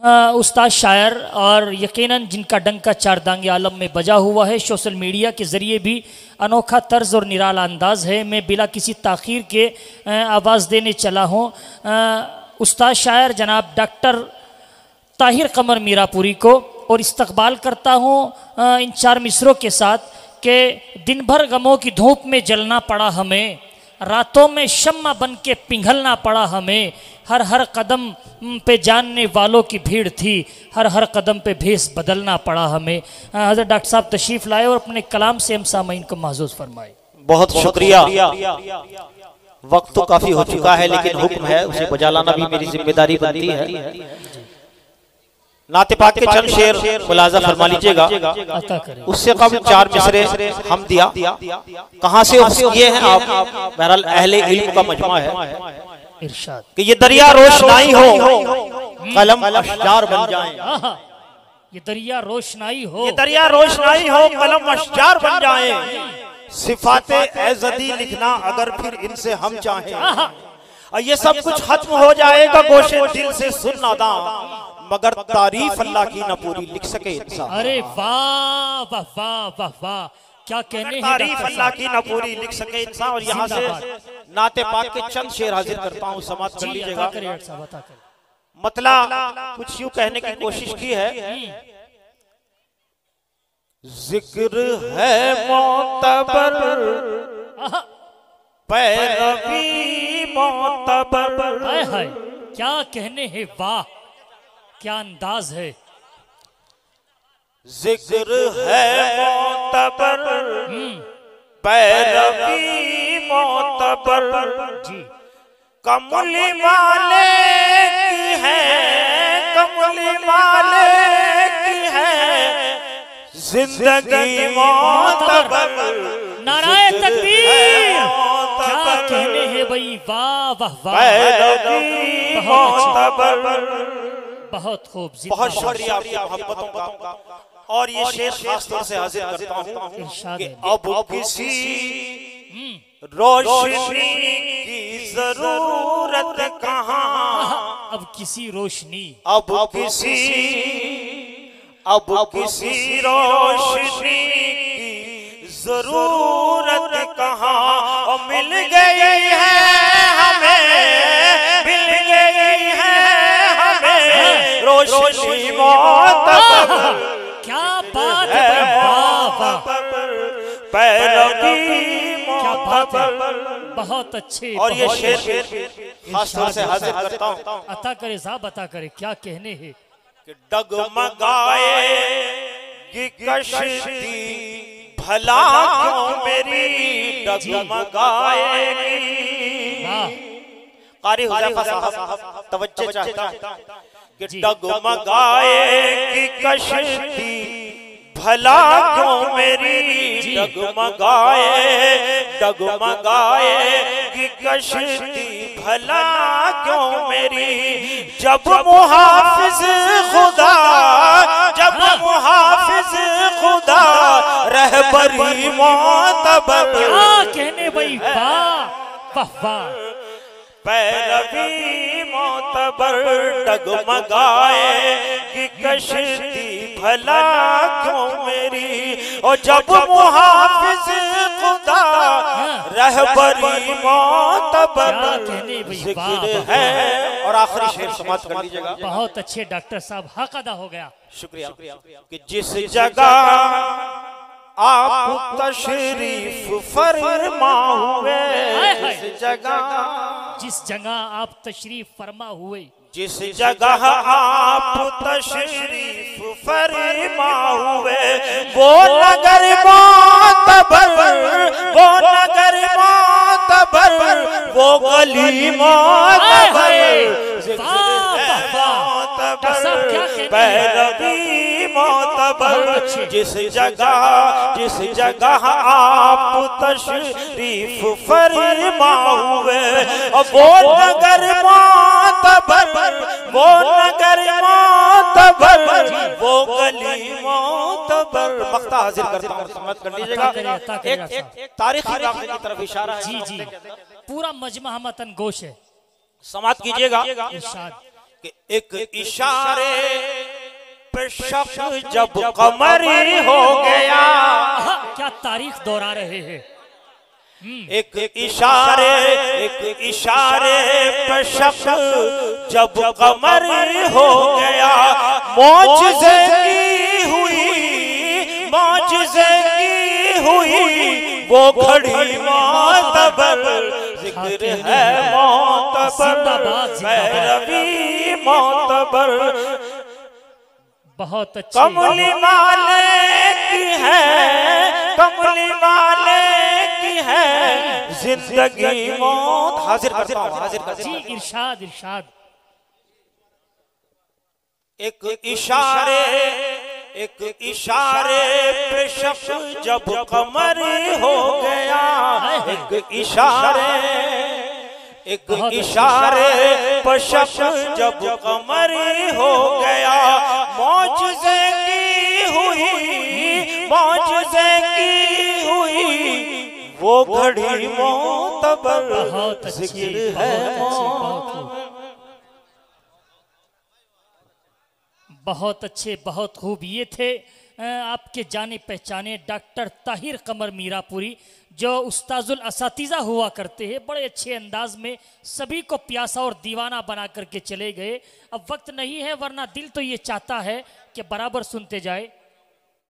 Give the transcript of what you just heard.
उस्ताद शायर और यकीनन जिनका डंका चारदांगे आलम में बजा हुआ है, सोशल मीडिया के ज़रिए भी अनोखा तर्ज और निराला अंदाज़ है। मैं बिला किसी ताख़ीर के आवाज़ देने चला हूँ उस्ताद शायर जनाब डॉक्टर ताहिर कमर मीरापुरी को, और इस्तकबाल करता हूँ इन चार मिसरों के साथ कि दिन भर गमों की धूप में जलना पड़ा हमें, रातों में शम्मा बन के पिघलना पड़ा हमें, हर हर कदम पे जानने वालों की भीड़ थी, हर हर कदम पे भेस बदलना पड़ा हमें। हज़रत डॉक्टर साहब तशरीफ़ लाए और अपने कलाम से हम सामईन को महसूस फरमाए। बहुत शुक्रिया। वक्त तो काफ़ी हो चुका है लेकिन हुक्म है उसे बजा लाना भी मेरी जिम्मेदारी बनती है। नाते पाक के चंद शेर मुलाजा फरमा लीजिएगा। उससे कबल चार मिसरे हम दिया कहाँ से ये हैं आप, बहरहाल अहले इल्म का मजमा है कि ये दरिया रोशनाई हो कलम अशजार बन जाए, ये दरिया रोशनाई हो, ये दरिया रोशनाई हो कलम अशजार बन जाए, सिफाते एज़दी लिखना अगर फिर इनसे हम चाहें, और ये सब कुछ खत्म हो जाएगा गोशे दिल से सुन नादा, मगर तारीफ अल्लाह की न पूरी लिख सके इंसान। अरे वाह वाह वाह वाह वाह, क्या कहने हैं, तारीफ अल्लाह की न पूरी लिख सके इंसान। और यहाँ से नाते पाक के चंद शेर हाजिर करता हूँ, समाप्त कर लीजिएगा। मतला कुछ यूं कहने की कोशिश की है, जिक्र है मोतबर पैरवी मोतबर, हाय हाय क्या कहने हैं, वाह क्या अंदाज है। जिक्र है मोतबर पैरवी मोतबर जी, कमली वाले की है, कमली वाले की है जिंदगी मोतबर, नाराए तकबीर, क्या कहने हैं भाई, वाह वाह वाह, पैरवी मोतबर। बहुत खूब, बहुत शुक्रिया आपकी मोहब्बतों का। और ये शेर खास तौर से हाजिर करता हूँ कि अब किसी रोशनी की जरूरत कहाँ, अब किसी रोशनी, अब किसी रोशनी की जरूरत कहाँ, और मिल गई है हमें, मिल गई है हमें रोशनी मोतबर, क्या बात है, वाह वाह, पैरवी मोतबर। बहुत अच्छे। और ये शेर खास तौर से हाजिर करता हूँ, अता करे साहब, अता करे, क्या कहने हैं कि डगमगाए कश्ती भला क्यों मेरी डगमगाएगी। कारी हुज़ैफा साहब तवज्जो चाहता है कि डगमगाएगी कश्ती भला क्यों मेरी डगमगाए, डगमगाएगी कश्ती भला क्यों मेरी, जब मुहाफिज खुदा, जब मुहाफिज खुदा रहबरी मोतबर, क्या कहने भाई, वाह वाह वाह, पैरवी मोतबर डगमगाए कि कश्ती भला क्यों मेरी, और जब मुहाफिज खुदा रहबरी मोतबर जिक्र है। और आखिरी शेर समाप्त कर लीजिएगा। बहुत अच्छे डॉक्टर साहब, हक अदा हो गया, शुक्रिया। कि जिस जगह आप तशरीफ फरमा हुए, जिस जगह आप तशरीफ फरमा हुए, जिस जगह आप तशरीफ फरमा हुए, वो नगर मोतबर, वो नगर मोतबर, वो गली मोतबर, पैरवी मोतबर, जिस जगह आप तशरीफ फरमा हुए, वो नगर मोतबर, वो नगर मोतबर, वो गली मोतबर। वक्ता हाजिर करता हूँ, समझ कर लीजिएगा। एक तारीखी वाक़े की तरफ इशारा है। जी जी, पूरा मजमा मतन गोश है, समाप्त कीजिएगा। इरशाद एक इशारे पे शख्स जब कमरी हो गया। क्या तारीख दोहरा रहे हैं। एक इशारे पे शख्स जब कमरी हो गया। मौजिज़े की हुई वो घड़ी मोतबर, जिक्र है मोतबर, पैरवी मोतबर। बहुत अच्छी। कमली वाले की है, कमली वाले की है जिंदगी मौत। हाजिर करता हूं, हाजिर करता हूं। जी इरशाद इरशाद। एक इशारे पे शख्स जब कमरी हो गया। एक इशारे पे शख्स जब कमरी हो गया। मौजिज़े की हुई वो घड़ी मोतबर, बहुत अच्छी, जिक्र है बहुत अच्छे, बहुत खूब। ये थे आपके जाने पहचाने डॉक्टर ताहिर कमर मीरापुरी, जो उस्ताजुल असातिज़ा हुआ करते हैं। बड़े अच्छे अंदाज में सभी को प्यासा और दीवाना बना करके चले गए। अब वक्त नहीं है, वरना दिल तो ये चाहता है कि बराबर सुनते जाए।